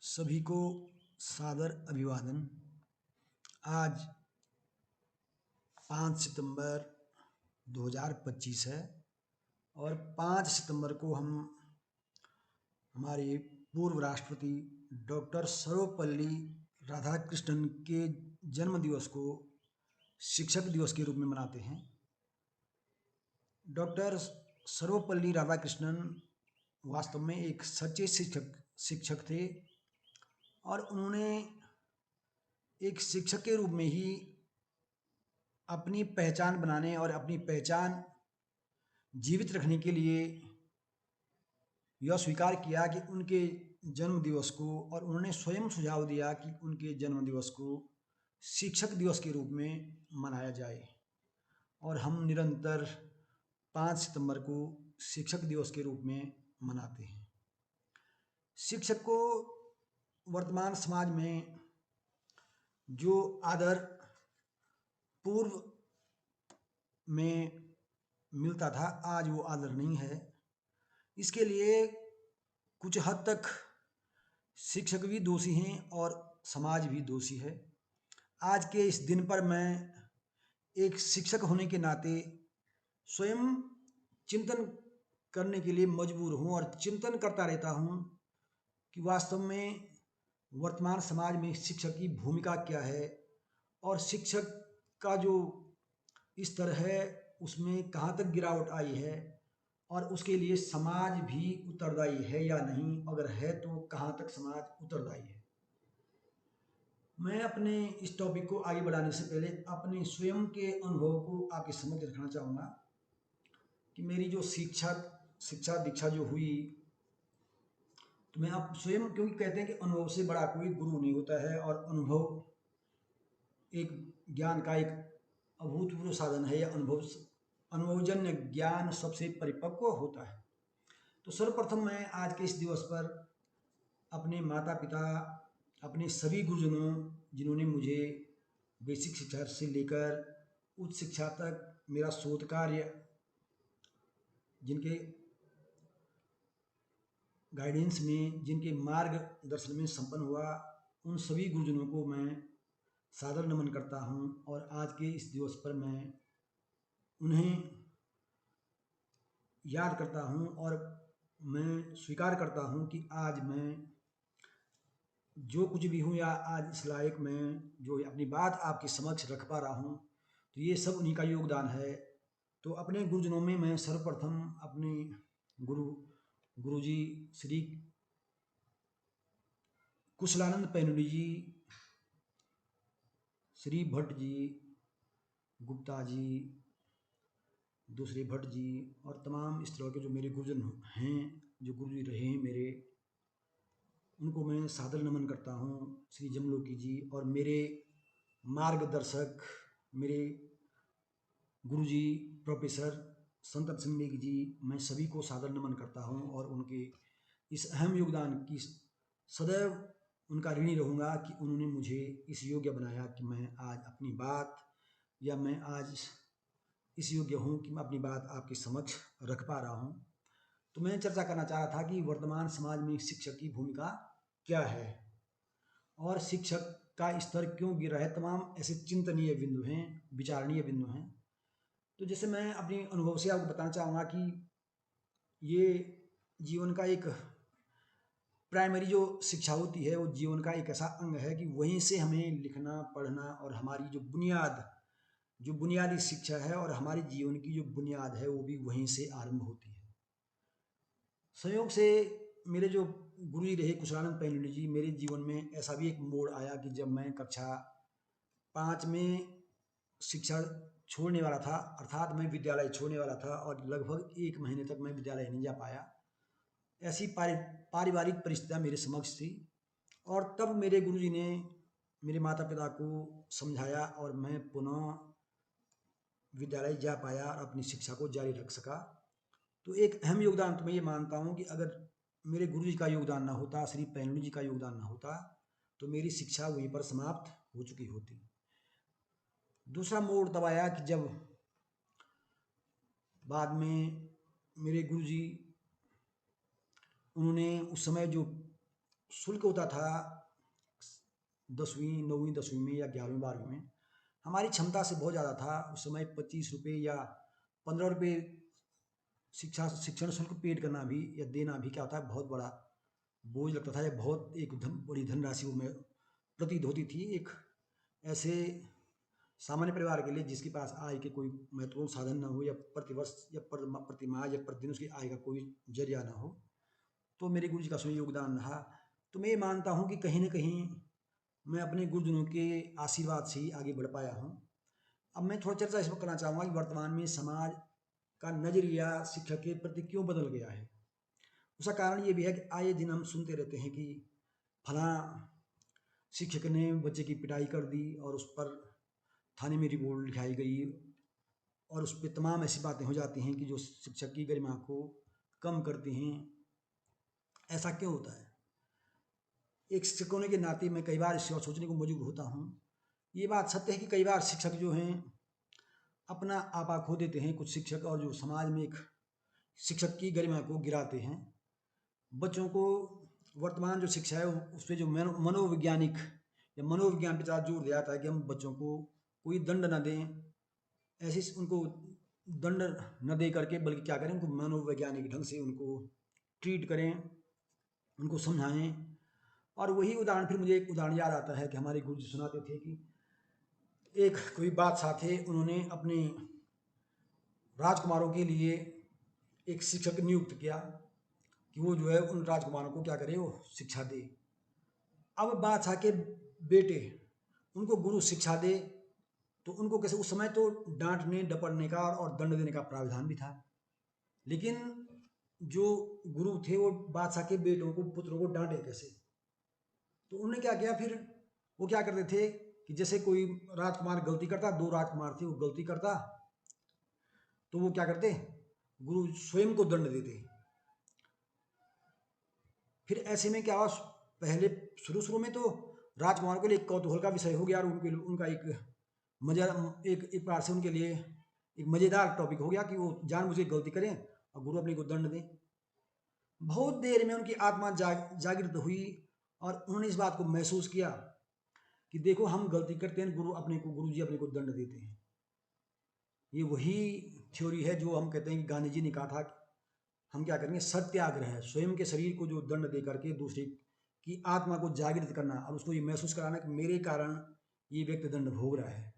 सभी को सादर अभिवादन। आज 5 सितंबर 2025 है और 5 सितंबर को हम हमारे पूर्व राष्ट्रपति डॉक्टर सर्वपल्ली राधाकृष्णन के जन्म दिवस को शिक्षक दिवस के रूप में मनाते हैं। डॉक्टर सर्वपल्ली राधाकृष्णन वास्तव में एक सच्चे शिक्षक थे और उन्होंने एक शिक्षक के रूप में ही अपनी पहचान बनाने और अपनी पहचान जीवित रखने के लिए यह स्वीकार किया कि उनके जन्म दिवस को, और उन्होंने स्वयं सुझाव दिया कि उनके जन्म दिवस को शिक्षक दिवस के रूप में मनाया जाए। और हम निरंतर 5 सितंबर को शिक्षक दिवस के रूप में मनाते हैं। शिक्षक को वर्तमान समाज में जो आदर पूर्व में मिलता था, आज वो आदर नहीं है। इसके लिए कुछ हद तक शिक्षक भी दोषी हैं और समाज भी दोषी है। आज के इस दिन पर मैं एक शिक्षक होने के नाते स्वयं चिंतन करने के लिए मजबूर हूँ और चिंतन करता रहता हूँ कि वास्तव में वर्तमान समाज में शिक्षक की भूमिका क्या है और शिक्षक का जो स्तर है उसमें कहाँ तक गिरावट आई है और उसके लिए समाज भी उत्तरदायी है या नहीं, अगर है तो कहाँ तक समाज उत्तरदायी है। मैं अपने इस टॉपिक को आगे बढ़ाने से पहले अपने स्वयं के अनुभव को आपके समक्ष रखना चाहूँगा कि मेरी जो शिक्षा दीक्षा जो हुई, तो मैं अब स्वयं, क्योंकि कहते हैं कि अनुभव से बड़ा कोई गुरु नहीं होता है और अनुभव एक ज्ञान का एक अभूतपूर्व साधन है। यह अनुभवजन्य ज्ञान सबसे परिपक्व होता है। तो सर्वप्रथम मैं आज के इस दिवस पर अपने माता पिता, अपने सभी गुरुजनों जिन्होंने मुझे बेसिक शिक्षा से लेकर उच्च शिक्षा तक मेरा शोध कार्य, जिनके गाइडेंस में, जिनके मार्गदर्शन में संपन्न हुआ, उन सभी गुरुजनों को मैं सादर नमन करता हूं। और आज के इस दिवस पर मैं उन्हें याद करता हूं और मैं स्वीकार करता हूं कि आज मैं जो कुछ भी हूं या आज इस लायक मैं जो अपनी बात आपके समक्ष रख पा रहा हूं, तो ये सब उन्हीं का योगदान है। तो अपने गुरुजनों में मैं सर्वप्रथम अपने गुरुजी श्री कुशलानंद पैनुली जी, श्री भट्ट जी, गुप्ता जी, दूसरे भट्ट जी और तमाम इस तरह के जो मेरे गुरुजन हैं, जो गुरुजी रहे हैं मेरे, उनको मैं सादर नमन करता हूँ। श्री जमलोकी जी और मेरे मार्गदर्शक, मेरे गुरुजी प्रोफेसर संत सिंह नेगी जी, मैं सभी को सादर नमन करता हूँ और उनके इस अहम योगदान की सदैव उनका ऋणी रहूँगा कि उन्होंने मुझे इस योग्य बनाया कि मैं आज अपनी बात, या मैं आज इस योग्य हूँ कि मैं अपनी बात आपके समक्ष रख पा रहा हूँ। तो मैं चर्चा करना चाह रहा था कि वर्तमान समाज में शिक्षक की भूमिका क्या है और शिक्षक का स्तर क्यों गिरा है। तमाम ऐसे चिंतनीय बिंदु हैं, विचारणीय बिंदु हैं। तो जैसे मैं अपने अनुभव से आपको बताना चाहूँगा कि ये जीवन का एक प्राइमरी जो शिक्षा होती है, वो जीवन का एक ऐसा अंग है कि वहीं से हमें लिखना, पढ़ना और हमारी जो बुनियादी शिक्षा है और हमारे जीवन की जो बुनियाद है, वो भी वहीं से आरंभ होती है। संयोग से मेरे जो गुरुजी रहे कुशलानंद पैनुली जी, मेरे जीवन में ऐसा भी एक मोड़ आया कि जब मैं कक्षा 5 में शिक्षा छोड़ने वाला था, अर्थात मैं विद्यालय छोड़ने वाला था और लगभग 1 महीने तक मैं विद्यालय नहीं जा पाया। ऐसी पारिवारिक परिस्थितियाँ मेरे समक्ष थी और तब मेरे गुरुजी ने मेरे माता पिता को समझाया और मैं पुनः विद्यालय जा पाया और अपनी शिक्षा को जारी रख सका। तो एक अहम योगदान तो मैं ये मानता हूँ कि अगर मेरे गुरुजी का योगदान ना होता, श्री पैनुली जी का योगदान ना होता, तो मेरी शिक्षा वहीं पर समाप्त हो चुकी होती। दूसरा मोड़ तब आया कि जब बाद में मेरे गुरुजी, उन्होंने उस समय जो शुल्क होता था 10वीं 9वीं 10वीं में या 11वीं 12वीं में, हमारी क्षमता से बहुत ज़्यादा था। उस समय 25 रुपये या 15 रुपये शिक्षण शुल्क पेड करना भी या देना भी क्या होता है, बहुत बड़ा बोझ लगता था, या बहुत एक बड़ी धनराशि वो में प्रतीत होती थी एक ऐसे सामान्य परिवार के लिए जिसके पास आय के कोई महत्वपूर्ण साधन न हो, या प्रतिवर्ष या प्रतिमाह या प्रतिदिन उसकी आय का कोई जरिया न हो। तो मेरे गुरु जी का उसमें योगदान रहा। तो मैं ये मानता हूँ कि कहीं न कहीं मैं अपने गुरुजनों के आशीर्वाद से ही आगे बढ़ पाया हूँ। अब मैं थोड़ा चर्चा इस पर करना चाहूँगा कि वर्तमान में समाज का नज़रिया शिक्षक के प्रति क्यों बदल गया है। उसका कारण ये भी है कि आए दिन हम सुनते रहते हैं कि फलां शिक्षक ने बच्चे की पिटाई कर दी और उस पर थाने में रिपोर्ट लिखाई गई, और उस पर तमाम ऐसी बातें हो जाती हैं कि जो शिक्षक की गरिमा को कम करती हैं। ऐसा क्यों होता है? एक शिक्षक होने के नाते मैं कई बार इस बात सोचने को मजबूर होता हूँ। ये बात सत्य है कि कई बार शिक्षक जो हैं अपना आपा खो देते हैं, कुछ शिक्षक, और जो समाज में एक शिक्षक की गरिमा को गिराते हैं। बच्चों को वर्तमान जो शिक्षा है उस पर जो मनोवैज्ञानिक या मनोविज्ञान पे ज़्यादा जोर दिया जाता है कि हम बच्चों को कोई दंड न दें, ऐसे उनको दंड न दे करके, बल्कि क्या करें, उनको मनोवैज्ञानिक ढंग से उनको ट्रीट करें, उनको समझाएं। और वही उदाहरण, फिर मुझे एक उदाहरण याद आता है कि हमारे गुरु जी सुनाते थे कि एक कोई बादशाह थे, उन्होंने अपने राजकुमारों के लिए एक शिक्षक नियुक्त किया कि वो जो है उन राजकुमारों को क्या करे, वो शिक्षा दे। अब बादशाह के बेटे उनको गुरु शिक्षा दे, तो उनको कैसे, उस समय तो डांटने डपटने का और दंड देने का प्रावधान भी था, लेकिन जो गुरु थे वो बादशाह के बेटों को, पुत्रों को डांटे कैसे? तो उन्होंने क्या किया, फिर वो क्या करते थे कि जैसे कोई राजकुमार गलती करता, 2 राजकुमार थे, वो गलती करता, तो वो क्या करते, गुरु स्वयं को दंड देते। फिर ऐसे में क्या हुआ, पहले शुरू में तो राजकुमारों के लिए एक कौतूहल का विषय हो गया, और उनका एक मजा, एक बार से उनके लिए एक मज़ेदार टॉपिक हो गया कि वो जानबूझ के गलती करें और गुरु अपने को दंड दें। बहुत देर में उनकी आत्मा जागृत हुई, और उन्होंने इस बात को महसूस किया कि देखो, हम गलती करते हैं, गुरु जी अपने को दंड देते हैं। ये वही थ्योरी है जो हम कहते हैं कि गांधी जी ने कहा था, हम क्या करेंगे, सत्याग्रह, स्वयं के शरीर को जो दंड दे करके दूसरे की आत्मा को जागृत करना, और उसको ये महसूस कराना कि मेरे कारण ये व्यक्ति दंड भोग रहा है।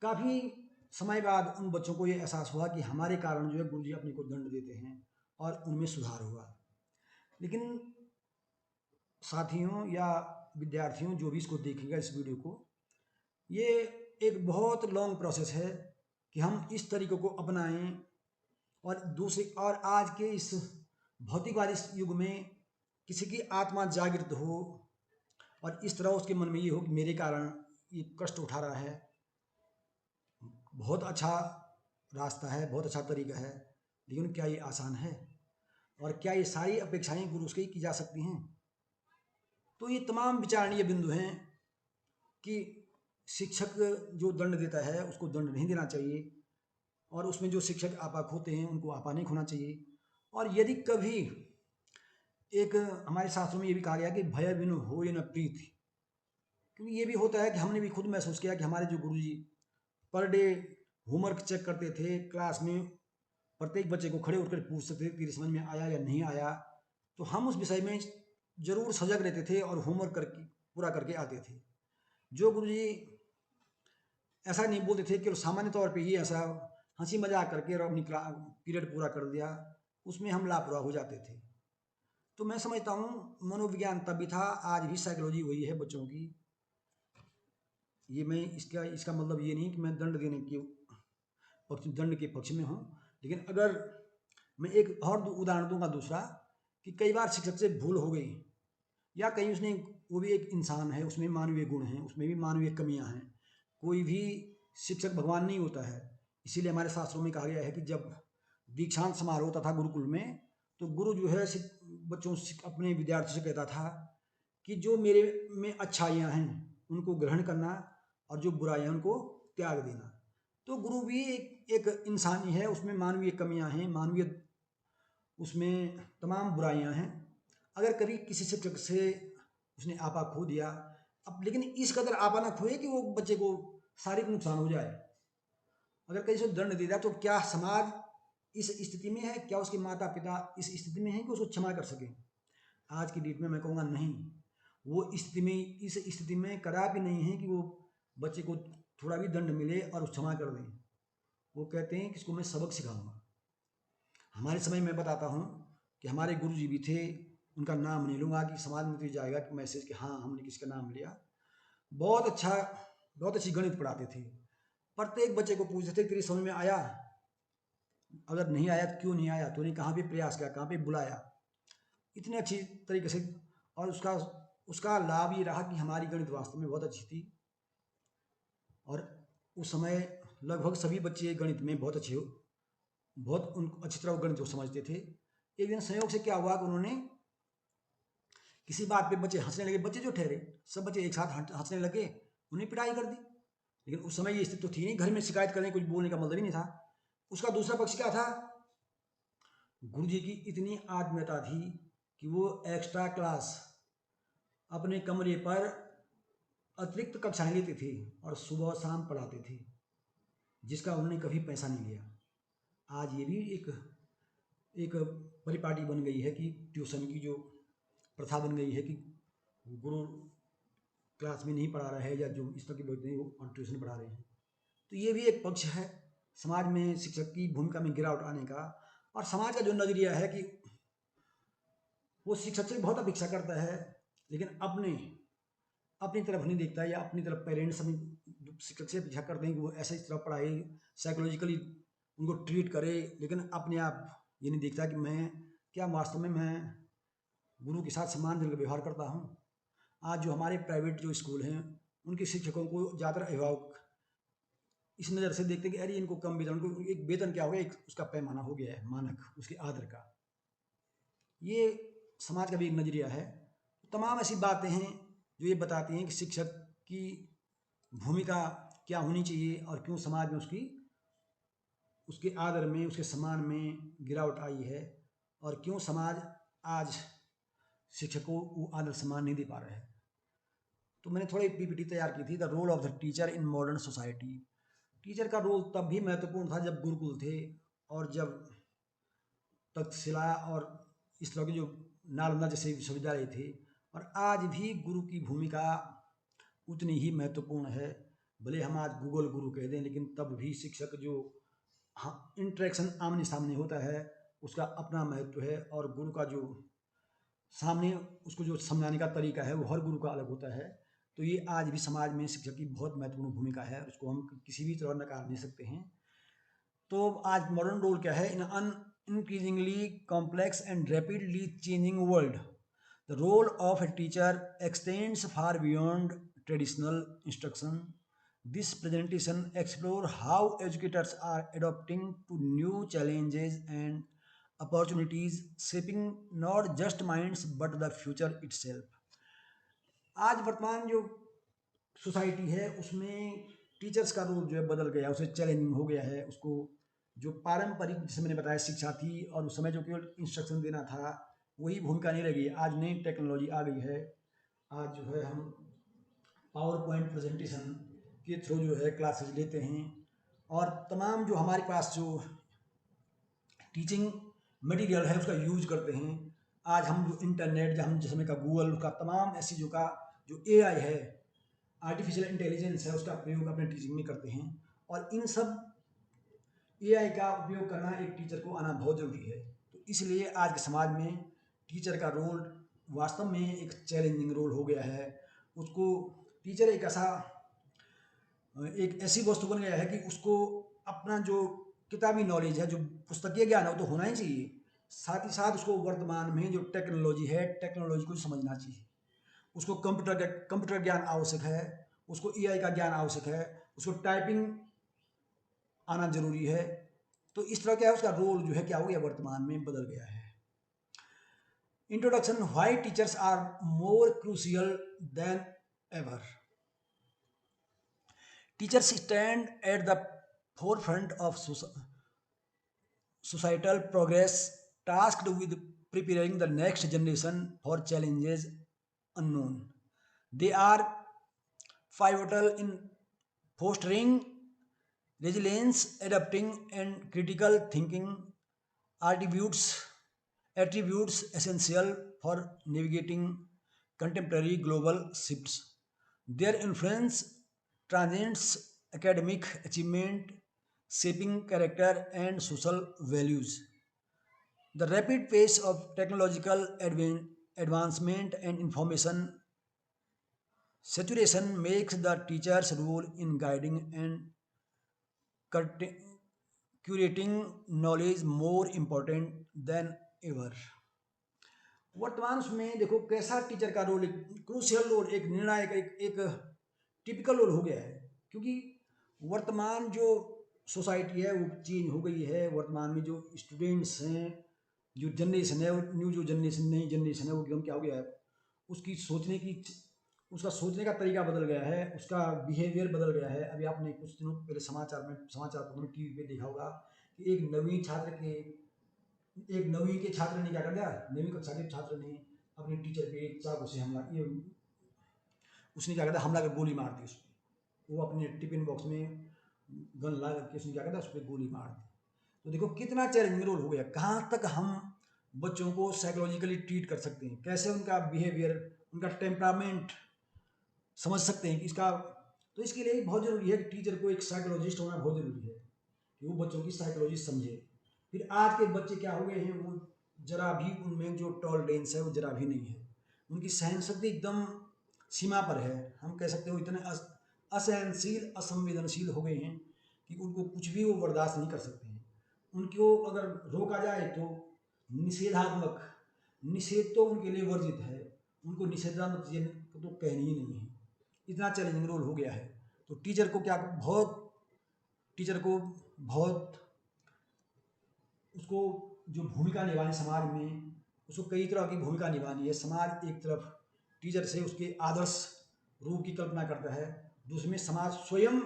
काफ़ी समय बाद उन बच्चों को ये एहसास हुआ कि हमारे कारण जो है गुरु जी अपने को दंड देते हैं, और उनमें सुधार हुआ। लेकिन साथियों या विद्यार्थियों जो भी इसको देखेगा इस वीडियो को, ये एक बहुत लॉन्ग प्रोसेस है कि हम इस तरीक़ों को अपनाएं, और आज के इस भौतिकवादी युग में किसी की आत्मा जागृत हो, और इस तरह उसके मन में ये हो कि मेरे कारण ये कष्ट उठा रहा है। बहुत अच्छा रास्ता है, बहुत अच्छा तरीका है, लेकिन क्या ये आसान है? और क्या ये सारी अपेक्षाएं गुरु से ही की जा सकती हैं? तो ये तमाम विचारणीय बिंदु हैं कि शिक्षक जो दंड देता है उसको दंड नहीं देना चाहिए, और उसमें जो शिक्षक आपा खोते हैं उनको आपा नहीं खोना चाहिए। और यदि कभी, एक हमारे शास्त्रों में ये भी कहा गया कि भय बिनु होय न प्रीति, क्योंकि ये भी होता है कि हमने भी खुद महसूस किया कि हमारे जो गुरुजी पर डे होमवर्क चेक करते थे, क्लास में प्रत्येक बच्चे को खड़े होकर पूछते थे तेरी समझ में आया या नहीं आया, तो हम उस विषय में जरूर सजग रहते थे और होमवर्क करके पूरा करके आते थे। जो गुरुजी ऐसा नहीं बोलते थे कि सामान्य तौर पे ही ऐसा हंसी मजाक करके और अपनी पीरियड पूरा कर दिया, उसमें हम लापरवाह हो जाते थे। तो मैं समझता हूँ मनोविज्ञान तब भी था, आज भी साइकोलॉजी वही है बच्चों की। ये मैं इसका मतलब ये नहीं कि मैं दंड के पक्ष में हूँ, लेकिन अगर मैं एक और उदाहरण दूंगा दूसरा, कि कई बार शिक्षक से भूल हो गई, या कहीं उसने, वो भी एक इंसान है, उसमें मानवीय गुण हैं, उसमें भी मानवीय कमियां हैं। कोई भी शिक्षक भगवान नहीं होता है। इसीलिए हमारे शास्त्रों में कहा गया है कि जब दीक्षांत समारोह होता था गुरुकुल में, तो गुरु जो है बच्चों अपने विद्यार्थियों से कहता था कि जो मेरे में अच्छाइयाँ हैं उनको ग्रहण करना, और जो बुराइयाँ उनको त्याग देना। तो गुरु भी एक इंसान ही है, उसमें मानवीय कमियाँ हैं, उसमें तमाम बुराइयाँ हैं। अगर कभी किसी शिक्षक से उसने आपा खो दिया, अब लेकिन इस कदर आपा ना खोए कि वो बच्चे को शारीरिक नुकसान हो जाए, अगर कहीं से दंड दे दिया तो क्या समाज इस स्थिति में है, क्या उसके माता पिता इस स्थिति में है कि उसको क्षमा कर सकें? आज की डेट में मैं कहूँगा नहीं, वो स्थिति में इस स्थिति में कदापि नहीं है कि वो बच्चे को थोड़ा भी दंड मिले और उस क्षमा कर दें। वो कहते हैं कि इसको मैं सबक सिखाऊंगा। हमारे समय में बताता हूँ कि हमारे गुरु जी भी थे, उनका नाम नहीं लूँगा कि समाज में तो जाएगा कि मैसेज कि हाँ हमने किसका नाम लिया। बहुत अच्छा, बहुत अच्छी गणित पढ़ाते थे। प्रत्येक बच्चे को पूछते थे तेरी समझ में आया, अगर नहीं आया तो क्यों नहीं आया, तूने कहाँ पे प्रयास किया, कहाँ पे बुलाया, इतने अच्छी तरीके से। और उसका उसका लाभ ये रहा कि हमारी गणित वास्तव में बहुत अच्छी थी और उस समय लगभग सभी बच्चे गणित में बहुत अच्छे हो, बहुत उन अच्छी तरह गणित को समझते थे। एक दिन संयोग से क्या हुआ कि उन्होंने किसी बात पे बच्चे हंसने लगे, बच्चे जो ठहरे सब बच्चे एक साथ हंसने लगे, उन्हें पिटाई कर दी। लेकिन उस समय ये स्थिति तो थी नहीं, घर में शिकायत करने कुछ बोलने का मतलब ही नहीं था। उसका दूसरा पक्ष क्या था, गुरु जी की इतनी आत्मीयता थी कि वो एक्स्ट्रा क्लास अपने कमरे पर अतिरिक्त कक्षाएं लेते थे और सुबह शाम पढ़ाते थे, जिसका उन्होंने कभी पैसा नहीं लिया। आज ये भी एक एक परिपाटी बन गई है कि ट्यूशन की जो प्रथा बन गई है कि गुरु क्लास में नहीं पढ़ा रहा है या जो इस तरह के लोग नहीं वो ट्यूशन पढ़ा रहे हैं। तो ये भी एक पक्ष है समाज में शिक्षक की भूमिका में गिरावट आने का। और समाज का जो नजरिया है कि वो शिक्षक से बहुत अपेक्षा करता है लेकिन अपनी तरफ नहीं देखता है, या अपनी तरफ पेरेंट्स अपनी शिक्षक से अपेक्षा करते हैं कि वो ऐसे इस तरह पढ़ाई साइकोलॉजिकली उनको ट्रीट करे, लेकिन अपने आप ये नहीं देखता कि मैं क्या वास्तव में मैं गुरु के साथ सम्मानजनक व्यवहार करता हूँ। आज जो हमारे प्राइवेट जो स्कूल हैं उनके शिक्षकों को ज़्यादातर अभिभावक इस नज़र से देखते हैं कि अरे इनको कम वेतन, उनको एक वेतन क्या हो गया, एक उसका पैमाना हो गया है मानक उसके आदर का। ये समाज का भी एक नजरिया है। तमाम ऐसी बातें हैं जो ये बताती हैं कि शिक्षक की भूमिका क्या होनी चाहिए और क्यों समाज में उसके आदर में उसके सम्मान में गिरावट आई है, और क्यों समाज आज शिक्षकों को वो आदर सम्मान नहीं दे पा रहे हैं। तो मैंने थोड़ी पीपीटी तैयार की थी, the role of the teacher in modern society. Teacher का रोल तब भी महत्वपूर्ण था जब गुरुकुल थे और जब तक्षशिला और इस तरह के जो नालंदा जैसे विश्वविद्यालय थे, और आज भी गुरु की भूमिका उतनी ही महत्वपूर्ण है। भले हम आज गूगल गुरु कह दें, लेकिन तब भी शिक्षक जो इंटरेक्शन आमने सामने होता है उसका अपना महत्व है, और गुरु का जो सामने उसको जो समझाने का तरीका है वो हर गुरु का अलग होता है। तो ये आज भी समाज में शिक्षक की बहुत महत्वपूर्ण भूमिका है, उसको हम किसी भी तरह नकार नहीं सकते हैं। तो आज मॉडर्न रोल क्या है in an increasingly complex and rapidly changing world, the role of a teacher extends far beyond traditional instruction. This presentation explore how educators are adapting to new challenges and opportunities, shaping not just minds but the future itself. आज वर्तमान जो society है उसमें teachers का role जो है बदल गया, उसे चैलेंजिंग हो गया है। उसको जो पारंपरिक जैसे मैंने बताया शिक्षा थी और उस समय जो केवल इंस्ट्रक्शन देना था वही भूमिका नहीं लगी। आज नई टेक्नोलॉजी आ गई है, आज जो है हम पावर पॉइंट प्रेजेंटेशन के थ्रू जो है क्लासेस लेते हैं, और तमाम जो हमारे पास जो टीचिंग मटेरियल है उसका यूज करते हैं। आज हम जो इंटरनेट या हम जिस समय का गूगल का तमाम ऐसी जो एआई है, आर्टिफिशियल इंटेलिजेंस है, उसका प्रयोग अपने टीचिंग में करते हैं। और इन सब एआई का उपयोग करना एक टीचर को आना बहुत ज़रूरी है। तो इसलिए आज के समाज में टीचर का रोल वास्तव में एक चैलेंजिंग रोल हो गया है। उसको टीचर एक ऐसी वस्तु बन गया है कि उसको अपना जो किताबी नॉलेज है, जो पुस्तकीय ज्ञान है वो तो होना ही चाहिए, साथ ही साथ उसको वर्तमान में जो टेक्नोलॉजी है टेक्नोलॉजी को समझना चाहिए। उसको कंप्यूटर ज्ञान आवश्यक है, उसको एआई का ज्ञान आवश्यक है, उसको टाइपिंग आना जरूरी है। तो इस तरह क्या है उसका रोल जो है क्या हो गया वर्तमान में बदल गया है। Introduction, why teachers are more crucial than ever. Teachers stand at the forefront of societal progress, tasked with preparing the next generation for challenges unknown. They are pivotal in fostering resilience, adapting, and critical thinking attributes attributes essential for navigating contemporary global shifts. Their influence transcends academic achievement, shaping character and social values. The rapid pace of technological advancement and information saturation makes the teacher's role in guiding and curti- curating knowledge more important than ever. वर्तमान में देखो कैसा teacher का role, एक crucial role, एक निर्णायक, एक typical role हो गया है, क्योंकि वर्तमान जो सोसाइटी है वो चेंज हो गई है। वर्तमान में जो स्टूडेंट्स हैं, जो जनरेशन है, न्यू जो जनरेशन नई जनरेशन है, वो एकदम क्या हो गया है, उसकी सोचने की उसका सोचने का तरीका बदल गया है, उसका बिहेवियर बदल गया है। अभी आपने कुछ दिनों पहले समाचार पत्रों में टीवी पे देखा होगा कि एक नवीं के छात्र ने क्या कर दिया, नवीं कक्षा के छात्र ने अपने टीचर पे चाकू से हमला, ये उसने क्या करता, हमला कर गोली मार दी उस पर। वो अपने टिफिन बॉक्स में गन ला करके उसने क्या करता, उस पर गोली मार दी। तो देखो कितना चैलेंजिंग रोल हो गया, कहाँ तक हम बच्चों को साइकोलॉजिकली ट्रीट कर सकते हैं, कैसे उनका बिहेवियर, उनका टेम्परामेंट समझ सकते हैं कि इसका। तो इसके लिए बहुत ज़रूरी है कि टीचर को एक साइकोलॉजिस्ट होना बहुत ज़रूरी है कि वो बच्चों की साइकोलॉजी समझे। फिर आज के बच्चे क्या हो गए हैं, वो जरा भी उनमें जो टॉलरेंस है वो जरा भी नहीं है, उनकी सहन शक्ति एकदम सीमा पर है। हम कह सकते हो इतने असहनशील, असंवेदनशील हो गए हैं कि उनको कुछ भी वो बर्दाश्त नहीं कर सकते हैं। उनको अगर रोका जाए तो निषेधात्मक, निषेध तो उनके लिए वर्जित है, उनको निषेधात्मक चीज़ें तो कहनी ही नहीं है। इतना चैलेंजिंग रोल हो गया है। तो टीचर को बहुत उसको जो भूमिका निभानी समाज में, उसको कई तरह की भूमिका निभानी है। समाज एक तरफ टीचर से उसके आदर्श रूप की कल्पना करता है, दूसरे में समाज स्वयं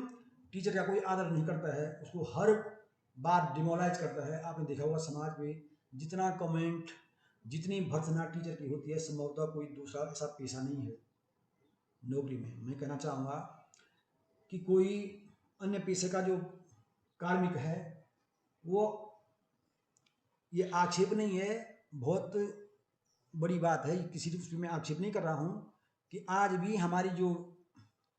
टीचर का कोई आदर नहीं करता है, उसको हर बात डिमोलाइज करता है। आपने देखा होगा समाज में जितना कमेंट, जितनी भर्त्सना टीचर की होती है, संभवतः कोई दूसरा ऐसा पेशा नहीं है नौकरी में। मैं कहना चाहूँगा कि कोई अन्य पेशे का जो कार्मिक है, वो, ये आक्षेप नहीं है, बहुत बड़ी बात है, किसी उसमें मैं आक्षेप नहीं कर रहा हूँ कि आज भी हमारी जो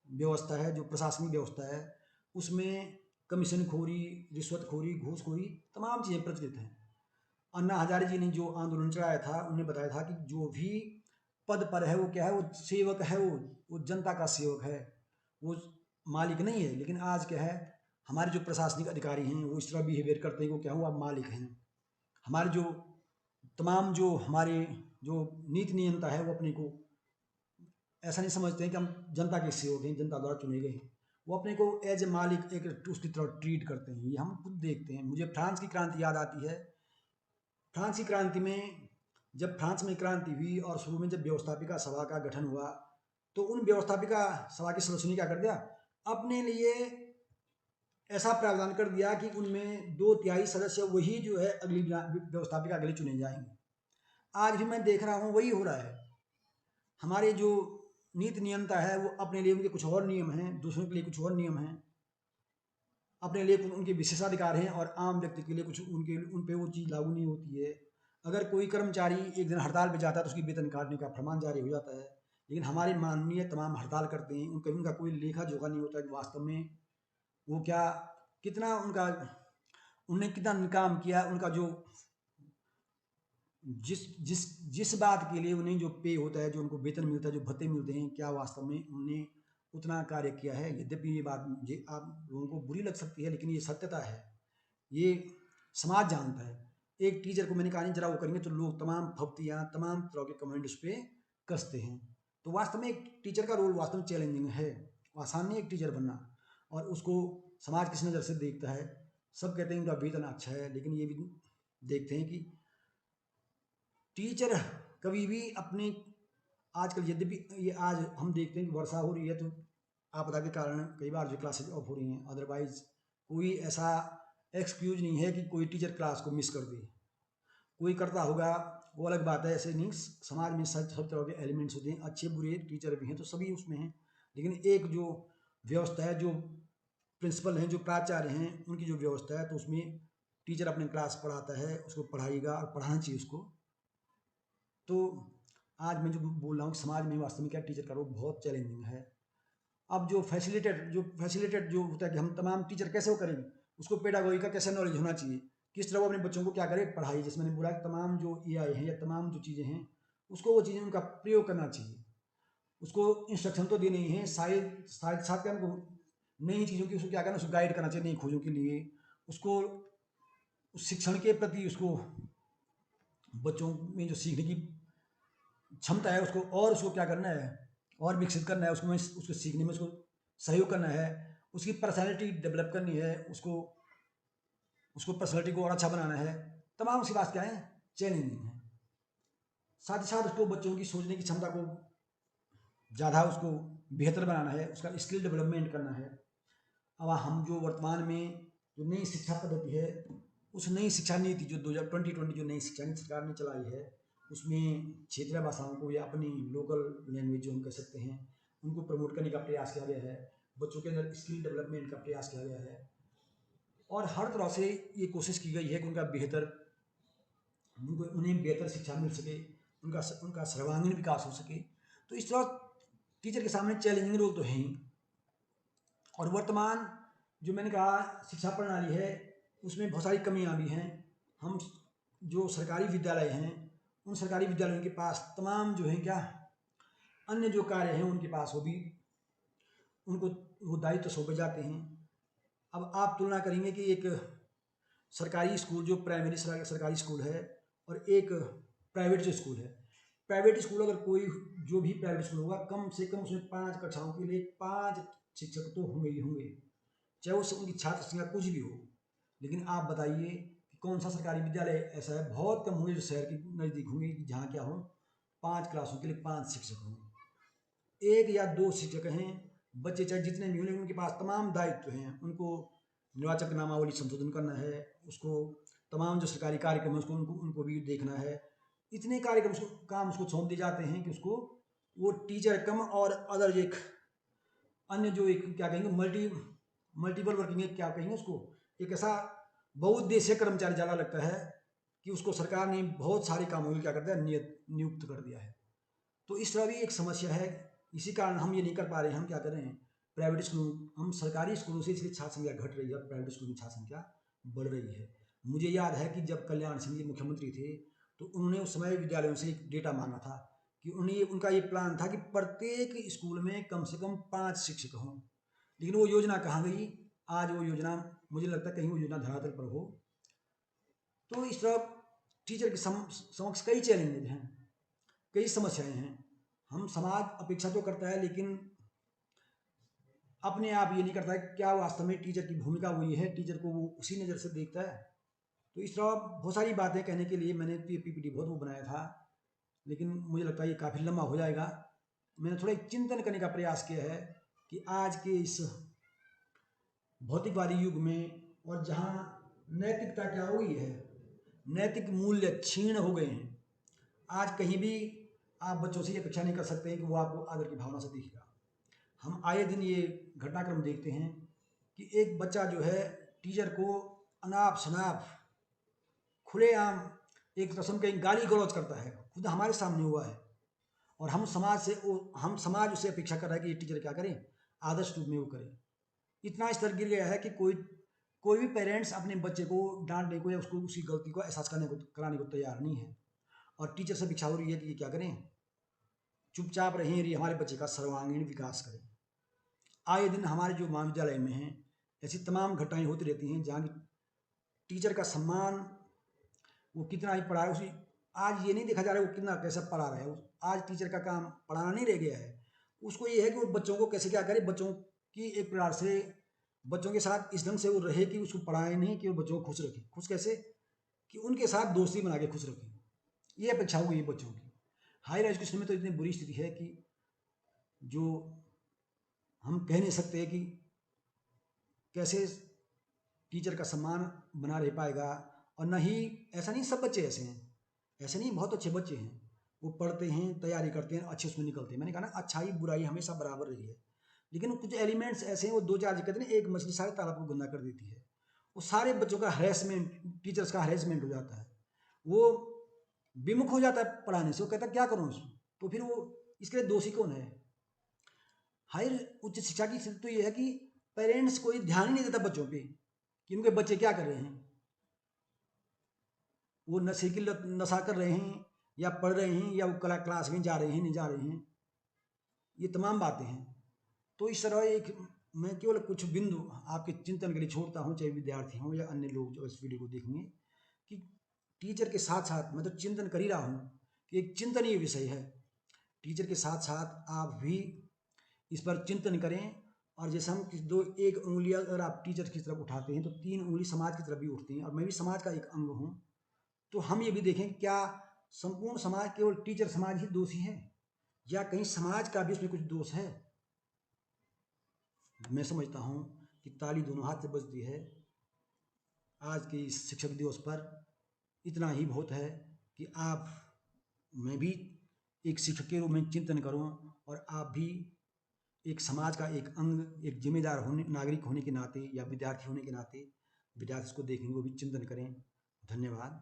व्यवस्था है, जो प्रशासनिक व्यवस्था है, उसमें कमीशन खोरी, रिश्वतखोरी, घूसखोरी, तमाम चीज़ें प्रचलित हैं। अन्ना हजारे जी ने जो आंदोलन चलाया था, उन्होंने बताया था कि जो भी पद पर है वो क्या है, वो सेवक है, वो जनता का सेवक है, वो मालिक नहीं है। लेकिन आज क्या है, हमारे जो प्रशासनिक अधिकारी हैं वो इस तरह बिहेवियर करते हैं, वो क्या हुआ, मालिक हैं। हमारे जो तमाम जो हमारे जो नीति नियंता है, वो अपने को ऐसा नहीं समझते हैं कि हम जनता के सेवक हैं, जनता द्वारा चुने गए हैं। वो अपने को एज ए मालिक एक उसकी तरह ट्रीट करते हैं। ये हम खुद देखते हैं। मुझे फ्रांस की क्रांति याद आती है। फ्रांस की क्रांति में, जब फ्रांस में क्रांति हुई और शुरू में जब व्यवस्थापिका सभा का गठन हुआ, तो उन व्यवस्थापिका सभा के सदस्यों ने क्या कर दिया, अपने लिए ऐसा प्रावधान कर दिया कि उनमें 2/3 सदस्य वही जो है अगली व्यवस्थापिका के लिए चुने जाएंगे। आज भी मैं देख रहा हूँ वही हो रहा है। हमारे जो नीति नियंता है वो अपने लिए उनके कुछ और नियम हैं, दूसरों के लिए कुछ और नियम हैं, अपने लिए उनके विशेषाधिकार हैं और आम व्यक्ति के लिए कुछ उन पे वो चीज़ लागू नहीं होती है। अगर कोई कर्मचारी एक दिन हड़ताल पे जाता है तो उसकी वेतन काटने का फरमान जारी हो जाता है। लेकिन हमारे माननीय तमाम हड़ताल करते हैं, उनका कोई लेखा जोखा नहीं होता कि वास्तव में वो क्या, कितना उनका, उन्होंने कितना काम किया, उनका जो जिस जिस जिस बात के लिए उन्हें जो पे होता है, जो उनको वेतन मिलता है, जो भत्ते मिलते हैं, क्या वास्तव में उन्होंने उतना कार्य किया है। यद्यपि ये बात मुझे आप लोगों को बुरी लग सकती है, लेकिन ये सत्यता है, ये समाज जानता है। एक टीचर को मैंने कहा नहीं जरा वो करेंगे तो लोग तमाम फप्तियाँ, तमाम तरह के कमेंट उस पर कसते हैं। तो वास्तव में एक टीचर का रोल वास्तव में चैलेंजिंग है, आसान नहीं एक टीचर बनना। और उसको समाज किस नज़र से देखता है, सब कहते हैं उनका वेतन अच्छा है, लेकिन ये भी देखते हैं कि टीचर कभी भी अपने, आजकल यद्यपि ये आज हम देखते हैं कि वर्षा हो रही है तो आपदा के कारण कई बार जो क्लासेज ऑफ हो रही हैं, अदरवाइज कोई ऐसा एक्सक्यूज नहीं है कि कोई टीचर क्लास को मिस कर दे। कोई करता होगा वो अलग बात है। ऐसे नहीं, समाज में सब तरह के एलिमेंट्स होते हैं, अच्छे बुरे टीचर भी हैं तो सभी उसमें हैं, लेकिन एक जो व्यवस्था है, जो प्रिंसिपल हैं, जो प्राचार्य हैं, उनकी जो व्यवस्था है, तो उसमें टीचर अपने क्लास पढ़ाता है, उसको पढ़ाएगा और पढ़ाना चाहिए उसको। तो आज मैं जो बोल रहा हूँ समाज में वास्तव में क्या टीचर का रोल बहुत चैलेंजिंग है। अब जो फैसिलिटेट जो होता है कि हम तमाम टीचर कैसे वो करेंगे, उसको पेडागोजी का कैसे नॉलेज होना चाहिए, किस तरह वो अपने बच्चों को क्या करें पढ़ाई, जैसे मैंने बोला कि तमाम जो एआई हैं या तमाम जो चीज़ें हैं उसको वो चीज़ें उनका प्रयोग करना चाहिए। उसको इंस्ट्रक्शन तो देने ही है, शायद शायद साथ में हमको नई चीज़ों की उसको क्या करना, उसको गाइड करना चाहिए नई खोजों के लिए। उसको उस शिक्षण के प्रति उसको बच्चों में जो सीखने की क्षमता है उसको और उसको क्या करना है और विकसित करना है, उसको सीखने में उसको सहयोग करना है, उसकी पर्सनैलिटी डेवलप करनी है, उसको उसको पर्सनैलिटी को और अच्छा बनाना है। तमाम उसकी बात क्या है, चैलेंजिंग है। साथ ही साथ उसको बच्चों की सोचने की क्षमता को ज़्यादा उसको बेहतर बनाना है, उसका स्किल डेवलपमेंट करना है। अब हम जो वर्तमान में जो नई शिक्षा पद्धति है, उस नई शिक्षा नीति जो 2020 जो नई शिक्षा नीति सरकार ने चलाई है, उसमें क्षेत्रीय भाषाओं को या अपनी लोकल लैंग्वेज जो हम कह सकते हैं उनको प्रमोट करने का प्रयास किया गया है, बच्चों के अंदर स्किल डेवलपमेंट का प्रयास किया गया है, और हर तरह से ये कोशिश की गई है कि उन्हें बेहतर शिक्षा मिल सके, उनका सर्वांगीण विकास हो सके। तो इस तरह टीचर के सामने चैलेंजिंग रोल तो है ही। और वर्तमान जो मैंने कहा शिक्षा प्रणाली है उसमें बहुत सारी कमियां भी हैं। हम जो सरकारी विद्यालय हैं उन सरकारी विद्यालयों के पास तमाम जो है क्या अन्य जो कार्य हैं उनके पास वो भी उनको वो दायित्व सौंपे जाते हैं। अब आप तुलना करेंगे कि एक सरकारी स्कूल जो प्राइमरी सरकारी स्कूल है और एक प्राइवेट जो स्कूल है, प्राइवेट स्कूल अगर कोई जो भी प्राइवेट स्कूल होगा कम से कम उसमें 5 कक्षाओं के लिए 5 शिक्षक तो होंगे ही होंगे, चाहे वो उनकी छात्र संख्या कुछ भी हो। लेकिन आप बताइए कि कौन सा सरकारी विद्यालय ऐसा है, बहुत कम होंगे जो शहर के नज़दीक होंगे कि जहाँ क्या हो 5 क्लासों के लिए 5 शिक्षक हों। 1 या 2 शिक्षक हैं, बच्चे चाहे जितने भी हों उनके पास तमाम दायित्व हैं। उनको निर्वाचक नामावली संशोधन करना है, उसको तमाम जो सरकारी कार्यक्रम है उसको उनको भी देखना है। इतने कार्यक्रम उसको काम उसको सौंप दिए जाते हैं कि उसको वो टीचर कम और अदर एक अन्य जो एक क्या कहेंगे मल्टीपल वर्किंग क्या कहेंगे उसको, एक ऐसा बहुउद्देशीय कर्मचारी ज़्यादा लगता है कि उसको सरकार ने बहुत सारे कामों में क्या करता है नियुक्त कर दिया है। तो इस तरह भी एक समस्या है। इसी कारण हम ये नहीं कर पा रहे हैं, हम क्या कर रहे हैं प्राइवेट स्कूल, हम सरकारी स्कूलों से इसलिए छात्र संख्या घट रही है, प्राइवेट स्कूल में छात्र संख्या बढ़ रही है। मुझे याद है कि जब कल्याण सिंह जी मुख्यमंत्री थे तो उन्होंने उस समय विद्यालयों से एक डेटा मांगा था कि उनका ये प्लान था कि प्रत्येक स्कूल में कम से कम 5 शिक्षक हों। लेकिन वो योजना कहाँ गई, आज वो योजना मुझे लगता है कहीं वो योजना धरातल पर हो। तो इस तरह टीचर के समक्ष कई चैलेंजेस हैं, कई समस्याएं हैं। हम समाज अपेक्षा तो करता है लेकिन अपने आप ये नहीं करता है क्या वास्तव में टीचर की भूमिका वही है, टीचर को वो उसी नज़र से देखता है। तो इस तरह बहुत सारी बातें कहने के लिए मैंने ये पीपीटी बहुत वो बनाया था, लेकिन मुझे लगता है ये काफ़ी लंबा हो जाएगा। मैंने थोड़ा एक चिंतन करने का प्रयास किया है कि आज के इस भौतिकवादी युग में और जहाँ नैतिकता क्या हो गई है, नैतिक मूल्य क्षीण हो गए हैं। आज कहीं भी आप बच्चों से ये अपेक्षा नहीं कर सकते हैं कि वो आपको आदर की भावना से देखेगा। हम आए दिन ये घटनाक्रम देखते हैं कि एक बच्चा जो है टीचर को अनाप शनाप खुलेआम एक रस्म कहीं गाली गलौज करता है, खुद हमारे सामने हुआ है। और हम समाज उससे अपेक्षा कर रहा है कि ये टीचर क्या करें, आदर्श रूप में वो करें। इतना स्तर गिर गया है कि कोई भी पेरेंट्स अपने बच्चे को डांटने को या उसको उसकी गलती को एहसास कराने को तैयार नहीं है। और टीचर से अपेक्षा हो रही है कि ये क्या करें, चुपचाप रहें और ये हमारे बच्चे का सर्वांगीण विकास करें। आए दिन हमारे जो महाविद्यालय में हैं ऐसी तमाम घटनाएं होती रहती हैं जहाँ टीचर का सम्मान वो कितना ही पढ़ा है उसी, आज ये नहीं देखा जा रहा है वो कितना कैसा पढ़ा रहा है। आज टीचर का काम पढ़ाना नहीं रह गया है, उसको ये है कि वो बच्चों को कैसे क्या करे, बच्चों की एक प्रकार से बच्चों के साथ इस ढंग से वो रहे कि उसको पढ़ाए नहीं कि वो बच्चों को खुश रखे। खुश कैसे कि उनके साथ दोस्ती बना के खुश रखे, ये अपेक्षा हो गई है बच्चों की। हायर एजुकेशन में तो इतनी बुरी स्थिति है कि जो हम कह नहीं सकते कि कैसे टीचर का सम्मान बना रह पाएगा। और न ही ऐसा नहीं सब बच्चे ऐसे हैं, ऐसे नहीं, बहुत अच्छे बच्चे हैं, वो पढ़ते हैं, तैयारी करते हैं, अच्छे उसमें निकलते हैं। मैंने कहा ना, अच्छाई बुराई हमेशा बराबर रही है, लेकिन कुछ एलिमेंट्स ऐसे हैं, वो दो चार कहते हैं ना, एक मछली सारे तालाब को गंदा कर देती है। वो सारे बच्चों का हरेसमेंट, टीचर्स का हरेसमेंट हो जाता है, वो विमुख हो जाता है पढ़ाने से, वो कहता है क्या करूँ उसमें, तो फिर वो इसके लिए दोषी कौन है? हायर उच्च शिक्षा की स्थिति तो ये है कि पेरेंट्स कोई ध्यान ही नहीं देता बच्चों पे कि उनके बच्चे क्या कर रहे हैं, वो नशे की नशा कर रहे हैं या पढ़ रहे हैं, या वो क्लास में जा रहे हैं नहीं जा रहे हैं, ये तमाम बातें हैं। तो इस तरह एक मैं केवल कुछ बिंदु आपके चिंतन के लिए छोड़ता हूँ, चाहे विद्यार्थी हों या अन्य लोग जो इस वीडियो को देखेंगे, कि टीचर के साथ साथ मैं तो चिंतन कर ही रहा हूँ कि एक चिंतनीय विषय है। टीचर के साथ साथ आप भी इस पर चिंतन करें, और जैसे हम दो एक उंगली अगर आप टीचर की तरफ उठाते हैं तो तीन उंगली समाज की तरफ भी उठती हैं, और मैं भी समाज का एक अंग हूँ। तो हम ये भी देखें कि क्या संपूर्ण समाज, केवल टीचर समाज ही दोषी है, या कहीं समाज का भी उसमें कुछ दोष है? मैं समझता हूँ कि ताली दोनों हाथ से बजती है। आज के इस शिक्षक दिवस पर इतना ही बहुत है कि आप, मैं भी एक शिक्षक के रूप में चिंतन करूँ, और आप भी एक समाज का एक अंग, एक जिम्मेदार होने, नागरिक होने के नाते या विद्यार्थी होने के नाते विद्यार्थी को देखेंगे, वो भी चिंतन करें। धन्यवाद।